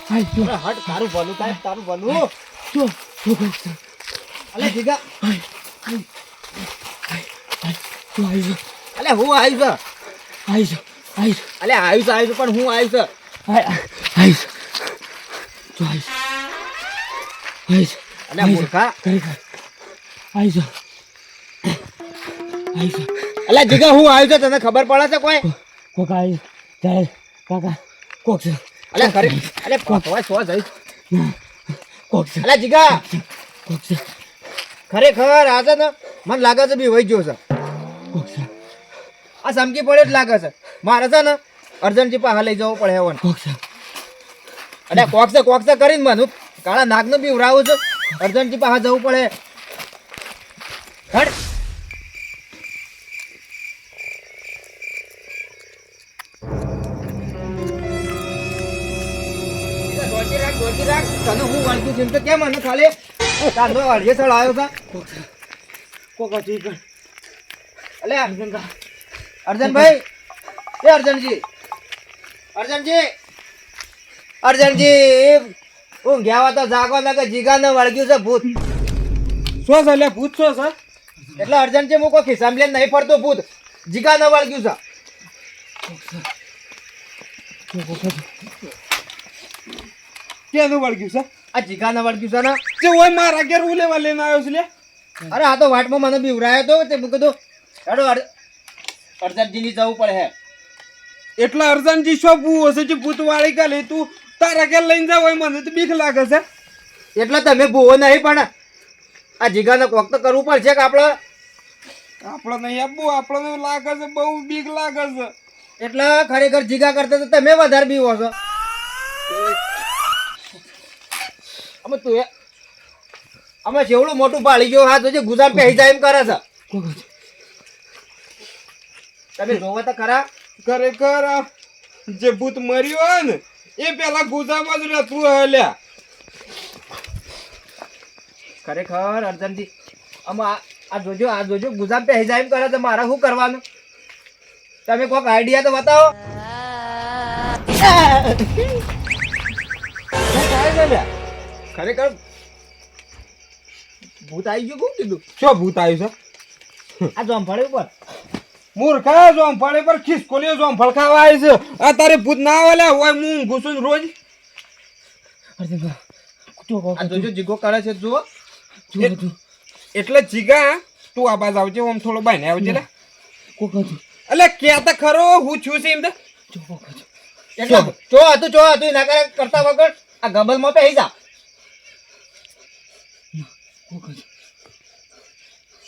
હાય જો હટ તારું ભલું થાય તારું ભલું જો કોક અલે જીગા હાય તો આઈ અલે હું આવ્યું છે અલે આવ્યું છે પણ હું આવ્યું છે આઈ તો આઈ અલે મૂર્ખા આઈ અલે જીગા હું આવ્યું છે તને ખબર પડે છે કોઈ કોક આઈ જાય કાકા કોક છે અલે ખરી અલે પકવાય સો જઈશ કોક છે અલે જીગા કોક છે ખરેખર આ છે ને મને લાગે છે બી વહી ગયો છે કોક છે આ સમકી પડે જ લાગે છે મારે છે ને અર્જન્ટજી પાસે લઈ જવું પડે એવું કોક છે અરે કોક છે કરીને મને કાળા નાગનું બી ઉરાવું છું અર્જન્ટજી પાસે જવું પડે હટ ગોચી રાખ તને હું વાંચ્યું છે એમ તો કેમ મને ખાલી તાંડો અડધે સ્થળ આવ્યો છે કોક હતી પણ અલે અર્જનભાઈ એ અર્જનજી હું ગયા તો જાગો લાગે જીગા ને વળગ્યું છે ભૂત શું છે લે ભૂત શું છે એટલે અર્જનજી હું કોઈ ખિસ્સામાં લઈને નહીં ફરતો ભૂત જીગા ને વળગ્યું છે ક્યાંનું વળગ્યું છે આ જીગા ને વળગ્યું છે ને જે ઓય મારા ઘેર હું લેવા લઈને આવ્યો છું લે અરે આ તો વાટમાં મને બીવરાયો તો તે મેં કીધું હેડો અર્જનજી ની જવું પડે હે એટલે અર્જનજી શું ભૂ હશે જે ભૂત વાળી કાલે તું તારા ઘેર લઈને જાવ હોય મને તો બીક લાગે છે એટલે તમે ભૂવો નહીં પણ આ જીગાને કોક તો કરવું પડશે કે આપણે નહીં આપવું આપણને લાગે છે બહુ બીક લાગે છે એટલે ખરેખર જીગા કરતા તો તમે વધારે બીવો છો અમે તું અમે જેવડું મોટું પાળી ગયો હાથ જોજે ગુજાર પહેરી જાય એમ કરે છે તમે જોવો તો ખરા ખરેખર આ જે ભૂત મર્યો હોય ને એ પેલા ગુજામાં જ રહેતું હલ્યા ખરેખર અર્જનજી અમે આ જોજો ગુજાર પહેરી જાય એમ કરે છે મારે શું કરવાનું તમે કોઈક આઈડિયા તો બતાવો ખરેખર ભૂત આવી ગયું કોણ કીધું શું ભૂત આવ્યું છે આ જોમફળ ઉપર મૂર્ખા જોમફળ પર ખિસકોલીઓ જોમફળ ખાવા આવી છે આ તારે ભૂત ના આવે હોય હું ઘૂસું રોજ આ જોજો જીગો કરે છે જુઓ એટલે જીગા તું આ બાજુ આવજે આમ થોડો બાઈને આવજે લે કોક એટલે ક્યાં તો ખરો હું છું છે એમ તો એટલે ચો હતું ના કરે કરતા વગર આ ગબલમાં પહેરી જા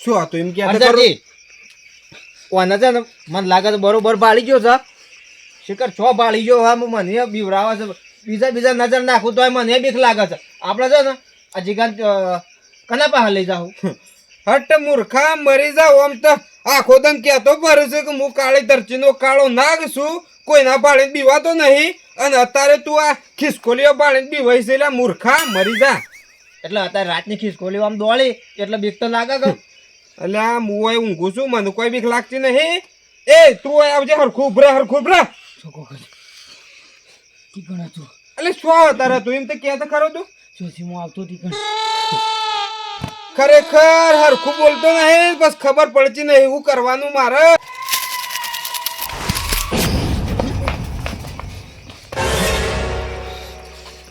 શું હતું એમ કે અર્જનજી ઓને છે ને મને લાગે છે બરોબર બાળી ગયો છે શિખર છો બાળી ગયો હા મને બીવરાવા છે બીજા નજર નાખું તો મને બીક લાગે છે આપણે છે ને આ જીગાન કના પાસે લઈ જાઉં હટ મૂર્ખા મરી જાવ આમ તો આખો દમ કહેતો ફરે છે કે હું કાળી ધરતીનો કાળો નાગ છું કોઈના પાડીને બીવાતો નહીં અને અત્યારે તું આ ખિસકોલીઓ પાડીને બીવાય છે એટલે મૂર્ખા મરી જા એટલે અત્યારે રાતની ખિસકોલી આમ દોડી એટલે બીક તો લાગે કે એટલે આ હું ઊંઘું છું મને કોઈ બીક લાગતી નહીં એ તું આવજે હરખું ઉભરા એટલે શું તારે તું એમ તો કહેતો ખરો તું ખરેખર હરખું બોલતો નહીં બસ ખબર પડતી નહીં એવું કરવાનું મારે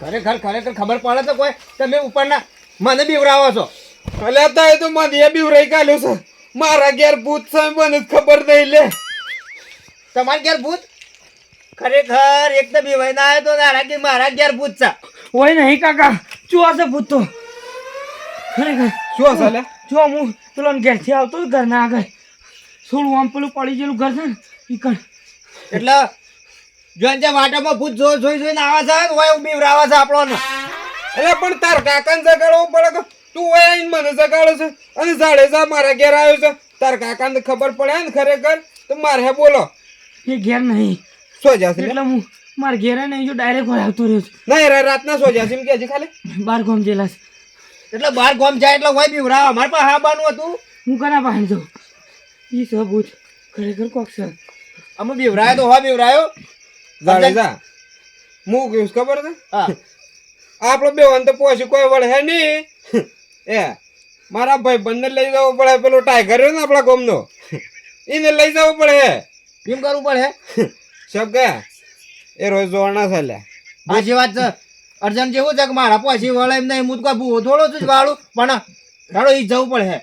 ખરેખર ખબર પડે તો કોઈ તમે ઉપરના મને બીવરાવો છો એટલે અત્યારે તો મને એ બી રહી કાઢ્યું છે મારા ઘેર ભૂત છે મને ખબર નહીં લે તમારા ઘેર ભૂત ખરેખર એક તો બીવાઈ ના આવ્યો તો મારા ઘેર ભૂત છે હોય નહીં કાકા શું હશે ભૂત તો ખરેખર શું હશે લે જો હું પેલો ઘેરથી આવતો ઘરના આગળ થોડું આમ પેલું પડી ગયેલું ઘર છે ને એટલે જોઈને જે વાટામાં ભૂત જોઈને આવે છે ને હોય બીવરાવે છે આપણો એટલે પણ તાર કાકાને જગાડવું પડે કે તું હોય આવીને મને જગાડે છે અને જાડેજા મારા ઘેર આવ્યો છે તાર કાકાને ખબર પડે ને ખરેખર તો મારે હે બોલો એ ઘેર નહીં સોજા છે એટલે હું મારે ઘેર નહીં જો ડાયરેક્ટ હોય આવતો રહ્યો છું નહીં રાતના સોજા છે એમ કે હજી ખાલી 12 ગામ જેલા છે એટલે 12 ગામ જાય એટલે હોય બીવરાવે અમારે પાસે હા બાનું હતું હું કના પાસે જાઉં એ સબૂત ખરેખર કોક છે અમે બીવરાયો તો હોય બીવરાયો જાડેજા હું કહીશ ખબર છે હા આપણો બેવાન તો પોસી કોઈ વળે નહીં. એ મારા ભાઈ બંને લઈ જવો પડે, પેલો ટાઈગર રહ્યો ને આપણા ગામનો, એને લઈ જવો પડે. કેમ કરવું પડે? સબ ગયા એ રોજ જોવાના છે લ્યા. સાચી વાત છે. અર્જન જેવું છે કે મારા પછી વળે એમ નહીં, હું તો કોઈ ભૂવો થોડો છું જ વાળું, પણ ધાડો ઈ જવું પડે.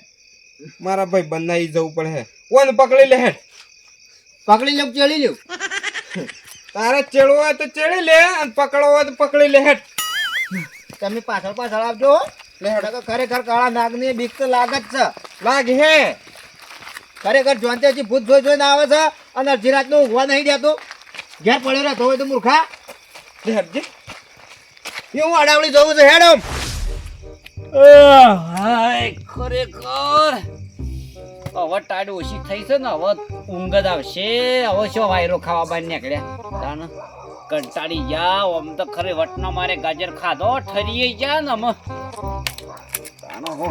મારા ભાઈ બંને ઈ જવું પડે. ઓને પકડી લે હેઠ. પકડી લઉં ચેડી લઉં. તારે ચેડવું હોય તો ચેડી લે અને પકડવો હોય તો પકડી લે હેઠ. તમે પાછળ પાછળ આવજો હો. એટલે ખરેખર કાળા નાગની બીક તો લાગે જ છે. લાગે હે ખરેખર જોનતે હજી ભૂત જોઈ જોઈને આવે છે અને અડધી રાતનું ઊંઘવા નહીં દેતો. ઘેર પડ્યો રહેતો હોય તો મૂર્ખા. લે હેઠ હું અડાવડી જોઉં છું હેડમ. હાય ખરેખર હવે ટાઈડ ઓછી થઈ છે ને, હવે ઊંઘ જ આવશે. હવે શું વાયરો ખાવા બહાર નીકળ્યા તાન કંટાળી જા. આમ તો ખરે વટનો મારે ગાજર ખાધો ઠરીએ જા ને અમે તાનો હો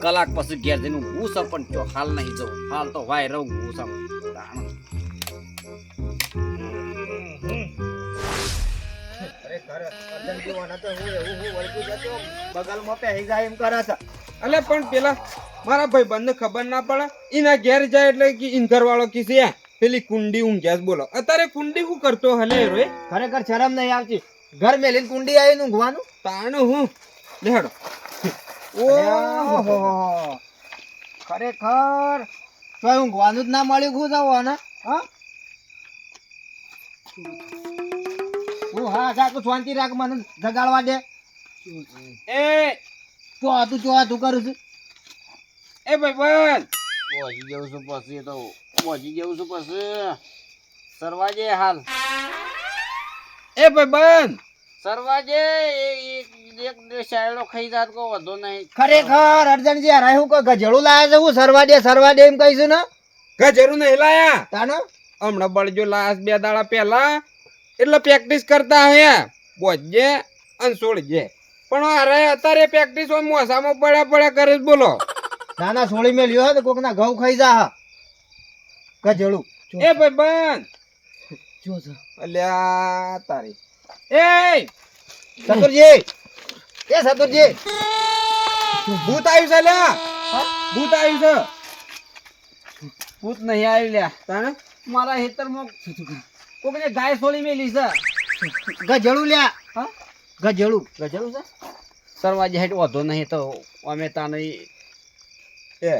કલાક પછી ઘેર જઈને ઊંઘું છે, પણ જો હાલ નહીં જવું. હાલ તો વાયરો ઊંઘું છે તાણ. બગલમાં પહેરી જાય એમ કરે છે. અલે પણ પેલા મારા ભાઈ બંને ખબર ના પડે, એના ઘેર જાય એટલે કે ઇન્ઘર વાળો કિસી પેલી કુંડી ઊંઘ્યાસ. બોલો અત્યારે કુંડી શું કરતો હલે રે? ખરેખર શરમ નહીં આવતી. ઘર મેલીને કુંડી આવીને ઊંઘવાનું. તાણું હું લેડો. ઓહો ખરેખર તો ઊંઘવાનું જ ના મળ્યું. હું જાવ ને હા હું હા સાચું શાંતિ રાખ, મને જગાડવા દે. એ તું કરું છું. એ ભાઈ બંધ પહોંચી જવું છું પછી તો પહોંચી જવું છું પછી સરવાજે હાલ એ ભાઈ બંધ સરવાજે એક શાયડો ખાઈ જાત કો વધો નહીં. ખરેખર અર્જનજી હરાય હું કોઈ ગજેડું લાયા છે. હું સરવા દે એમ કહીશું ને. ગજરું નહીં લાયા, તાનો હમણાં બળજો લાસ 2 દાડા પહેલા એટલે પ્રેક્ટિસ કરતા હે બોજે અને છોડજે. પણ અરે અત્યારે પ્રેક્ટિસ મોસામાં પડ્યા કરે જ. બોલો નાના સોળી મેલ્યો હોય તો કોક ના ઘઉં ખાઈ જા. ગજેડું એ ભાઈ બંધ જો છે. અલ્યા તારી એ સતુરજી ભૂત આવ્યું છે લ્યા, ભૂત આવ્યું છે. ભૂત નહીં આવી લ્યા. તાણે મારા હેતરમાં કોકને ગાય છોડી મેલી છે. ગજેડું લ્યા. હા ગજેડું ગજરું છે. સરવાજે હેઠ વધો નહીં તો અમે તાને એ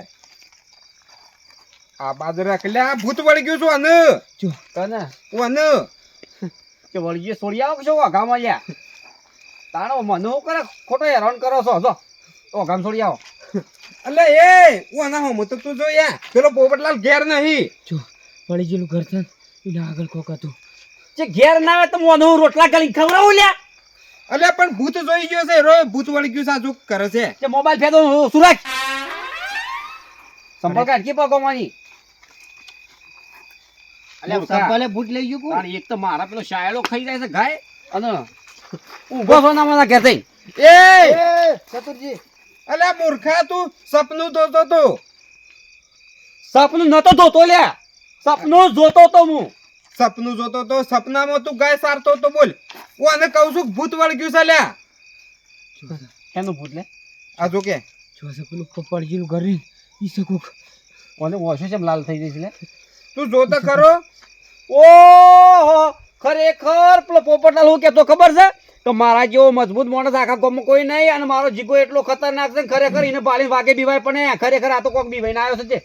આ બાજુ રાખ લ્યા. ભૂત વળી ગયું છું અને જો તને ઓને કે વળીએ છોડી આવો છો ઓઘામાં લ્યા. તાણો મને શું કરે ખોટો હેરાન કરો છો. જો ઓઘામ છોડી આવો. અલે એ ઓના હમ તો તું જો યા પેલો પોપટલાલ ઘેર નહીં. જો પડી ગયેલું ઘર છે એને આગળ કોક હતું. જે ઘેર ના આવે તો મને રોટલા કરી ખવડાવું લ્યા. અલે પણ ભૂત જોઈ ગયો છે રો, ભૂત વળી ગયું સાચું કરે છે. જે મોબાઈલ ફેદો સુરજ સંપર્ક અટકી પગોમાંની. અલ્યા સંપાલે ભૂત લઈ ગયું કોણ? તાણ એક તો મારા પેલો શાયડો ખાઈ જાય છે ગાય અને ઊભો છો ના મને ઘેર થઈ. એ ચતુરજી અલે મૂર્ખા તું સપનું જોતો તો. સપનું નતો જોતો લ્યા, સપનું જોતો તો હું. સપનું જોતો તો સપનામાં તું ગાય સારતો તો. બોલ ઓને કહું છું ભૂત વળી ગયું છે લ્યા. એનું ભૂત લે આ જો કે જો છે પેલું પડી ગયેલું ઘર ઈ છે કોક. કોને ઓછો છે લાલ થઈ જઈશ લે. તું જોતો ખરો. ઓહો ખરેખર પેલો પોપટલાલ હું કેતો ખબર છે તો મારા જેવો મજબૂત માણસ આખા ગામમાં કોઈ નહીં અને મારો જીગો એટલો ખતરનાક છે ને ખરેખર એને બાળી વાગે બીવાય પણ ખરેખર આ તો કોક બીવાઈને આવ્યો છે.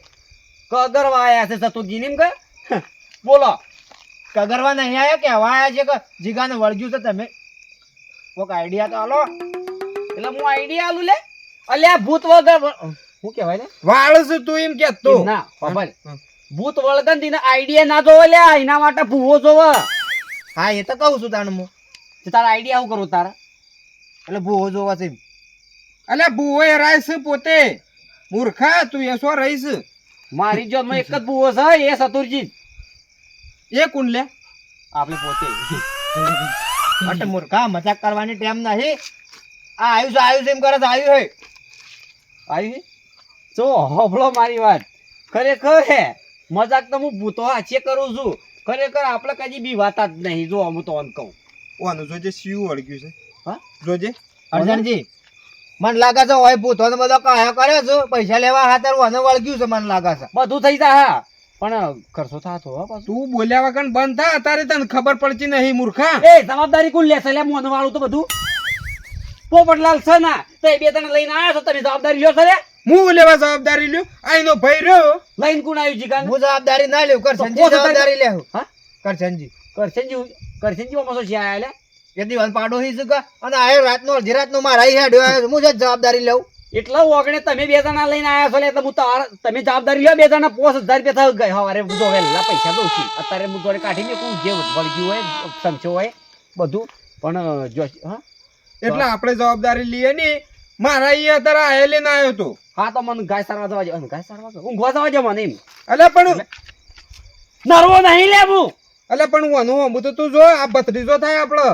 કગરવા આવ્યા છે ચતુરજી એમ કે બોલો. કગરવા નહીં આયા કે હવા આયા છે કે જીગાને વળગ્યું છે. તમે કોક આઈડિયા તો હાલો. એટલે હું આઈડિયા આલું લે. અલ્યા ભૂત વગર શું કહેવાય ને વાળ છે તું એમ કેતો. ના ખબર ભૂત વળગન તેને આઈડિયા ના જોવે લ્યા, એના માટે ભૂવો જોવે. હા એ તો કહું છું તાણ હું. તારા આઈડિયા શું કરું તારા? એટલે ભૂવો જોવા છે. અલે બુઓ એ રાય છે પોતે. મૂર્ખા તું એસો રહીશ. મારી જોડમાં એક જ ભૂવો છે એ સતુરજી એ કોણ લે? આપણે પોતે. અટ મૂર્ખા મજાક કરવાની ટાઈમ નહીં. આ આવ્યું છે એમ કરે છે. આવ્યું હે આવી જો હોભળો મારી વાત. ખરેખર હે મજાક તો હું ભૂતો હાચે કરું છું. ખરેખર આપણે કદી બી વાતા જ નહીં. જો હું તો કહું ઓનું જોજે શિવ વળગ્યું છે હા જોજે અર્જનજી મને લાગે છે હોય ભૂતોને બધો કાયો કર્યો છે પૈસા લેવા હાથર ઓને વળગ્યું છે મને લાગે છે બધું થઈ જાય હા પણ ખર્ચો થતો હો પાછું. તું બોલ્યા વગર બંધ થા અત્યારે તને ખબર પડતી નહીં મૂર્ખા એ જવાબદારી કોણ લેશે લે મોન વાળું તો બધું પોપટલાલ છે ના તો એ બે તને લઈને આવ્યા છો તમે જવાબદારી લ્યો છો લે હું લેવા જવાબદારી લ્યો આઈનો ભાઈ રહ્યો લઈને કોણ આવ્યું જીગાન હું જવાબદારી ના લેવું કરશનજી તો પોતે જવાબદારી લેવું હા કરશનજી કરશનજી ઓમાં શું છે આયા લે એ દીવાન પાડો હી છે અને આ રાતનો અડધી રાતનો મારા હેડ્યો આવ્યો હું જ જવાબદારી લઉં એટલા ઓગણે તમે બે જણા લઈને આવ્યા છો એટલે હું તમે જવાબદારી લ્યો બે જણા 5000 રૂપિયા થઈ ગયા હવારે હું જો વહેલા પૈસા દઉં છું અત્યારે હું જોડે કાઢી મેકું જે વળગ્યું હોય સમજો હોય બધું પણ જો હા એટલે આપણે જવાબદારી લઈએ ને મારા અહીંયા અત્યારે આયે લઈને આવ્યો તો હા તો મને ગાય સારવા જવા દે ગાય સારવા દે ઊંઘવા જવા દે મને એમ એટલે પણ નરવો નહીં લેવું એટલે પણ ઓનું હમું તો તું જો આ ભત્રીજો થાય આપણો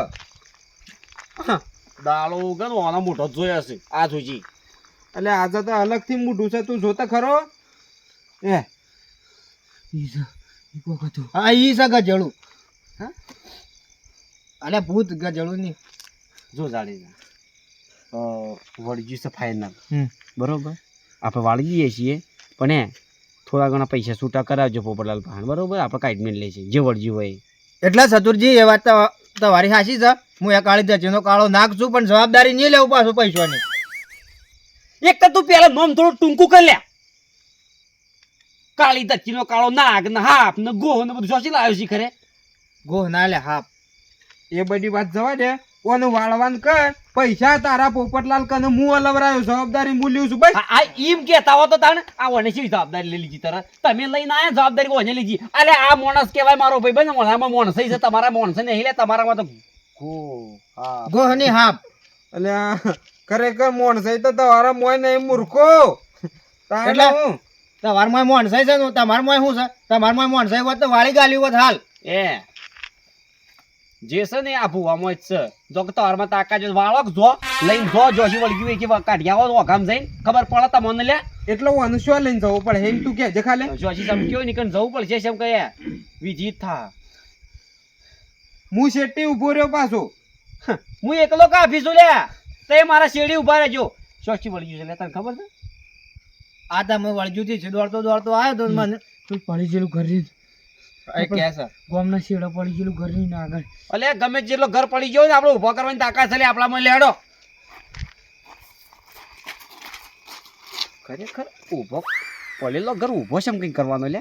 દાળો ગન ઓનો મોટો જોયા છે આ જોજી એટલે આજે તો અલગથી મોઢું છે તું જોતા ખરો એ હા ઈ છે ગજળું હા અલે ભૂત ગજળું ની જો જાડી વળગ્યું છે ફાઇનલ બરોબર આપણે વાળી જઈએ છીએ પણ એ થોડા ઘણા પૈસા છૂટા કરાવજો પોપટલાલ ભાણ બરોબર આપણે કાઢીને લે છે જે વળગ્યું હોય એટલા ચતુરજી એ વાત તમારી હાચી છે હું એ કાળી દચીનો કાળો નાખશું પણ જવાબદારી નહીં લેવું પાછું પૈસાની એક તો તું પેલા નોમ થોડું ટૂંકું કરી લે કાળી દચ્ચીનો કાળો નાગ ને હાફ ને ગોહ ને બધું સોચી લાવ્યો છે ખરે ગોહ ના લે હાપ એ બધી વાત જવા દે ઓનું વાળવાન કર પૈસા તારા પોપટલાલ કને હું અલવરાયો જવાબદારી હું લ્યું છું બસ આ એમ કેતા હો તો તાણે આ ઓને શી જવાબદારી લઈ લીધી તરત તમે લઈને આયા જવાબદારી ઓને લીધી અલે આ માણસ કહેવાય મારો ભાઈ બને મોણામાં માણસ છે તમારા માણસ નહીં લે તમારામાં તો ગો હા ગોહ ની હાપ એટલે ખરેખર મોણ છે તો તમારા મોય નહીં મૂર્ખો તારે એટલે? હું તમાર મોય મોણસાઈ છે ને તમાર મોય શું છે તમાર મોય મોણસાઈ હોત તો વાળી ગાલ્યું હોત હાલ એ જે છે ને આ ભૂવામાં જ છે જો કે તારમાં તાકા જો વાળો જો લઈને જો જોશી વળગી હોય કે કાઢ્યા હો ઓગામ જઈને ખબર પડે તમને લે એટલે ઓનું શું લઈને જવું પડે એમ તું કે ખાલે જોશી સમક્યો નીકળ જવું પડશે એમ કહે વિજીત થા હું શેટ્ટી ઉભો રહ્યો પાછો હું એકલો કાફી છું લે તે મારા શેડી ઉભા રહેજો સોચી વળગ્યું છે લે તને ખબર છે આ તમે વળજુ થી દોડતો દોડતો આવ્યો તો મને પડી ગયેલું ઘર એ કે છે ગામના શેડા પડી ગયેલું ઘર ની આગળ અલે ગમે જેટલો ઘર પડી ગયો ને આપણે ઉભો કરવાની તાકાત છે લે આપણામાં લેડો ખરેખર ઉભો પડેલો ઘર ઉભો છે એમ કઈ કરવાનો લે